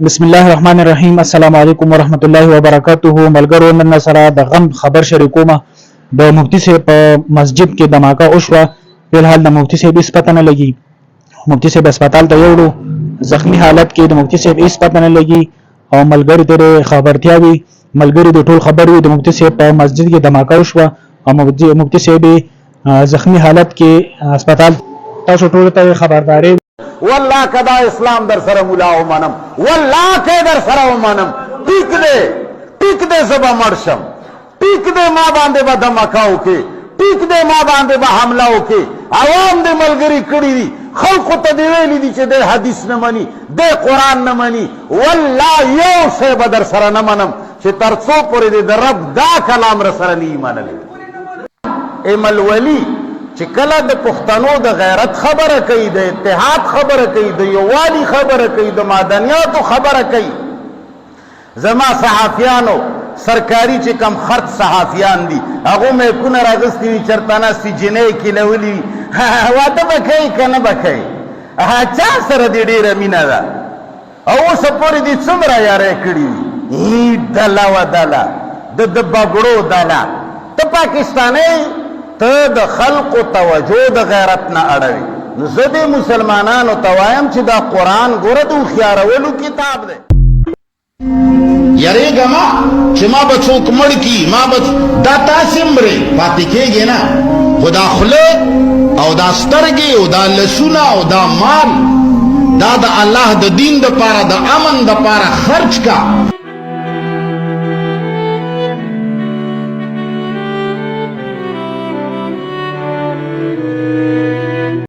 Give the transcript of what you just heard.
بسم الله الرحمن الرحیم. السلام علیکم ورحمت الله وبرکاته. ملګرو نن سره د غم خبر شریکومه. د مفتی صاحب په مسجد کې دماکه وشوه. بهرحال د مفتی صاحب هیڅ پته نه لګي. مفتی صاحب هسپتال ته یوړو، زخمی حالت کې د مفتی صاحب هیڅ پته نه لګي او ملګری ته خبرتیا وی، ملګری د ټول خبر وي د مفتی صاحب په مسجد کې دماکه وشوه او مفتی صاحب زخمی حالت کې هسپتال. تاسو ټول ته خبرداري والله کدا اسلام در سره مولا ومنم، والله که در سره ومنم، ټیک دې زبا مرشم، ټیک دې ما باندې به دمکاو کې، ټیک دې ما باندې به حمله وکي. عوام دې ملګری کړی دي، خلکو ته دی ویلي دي چې د حدیث نه مني، د قران نه مني. والله یو شی به در سره نه منم چې تر څو پورې د رب دا کلام را سره نه منلی. ایمل ولی چې کله د پښتنو د غیرت خبره کوي، د اتحاد خبره کوي، د یووالي خبره کوي، د مدنیاتو خبره کوي، زما صحافیانو سرکاري چې کم خرڅ صحافیان دي هغه مې کونه راغستې وي چېرته ناستې جنۍ کې لولي واده به کوي که نه به کوي. چا سره دې ډېره مینه ده او اوسه پورې دې څومره یاری کړي وي. ډله و ډله د بګړو ډله. ته پاکستانی، ته د خلقو توجه د غیرت نه اړوي. نو زه دې مسلمانانو ته وایم چې دا قرآن ګوره د هوښیارولو کتاب دی. یریږه ما چې ما به څوک مړ کي، ما به دا تاسې مرئ پاتې کېږې نه، خو دا خوله او دا سترګې او دا لسونه او دا مال دا د الله د دین دپاره د امن دپاره خرج کا.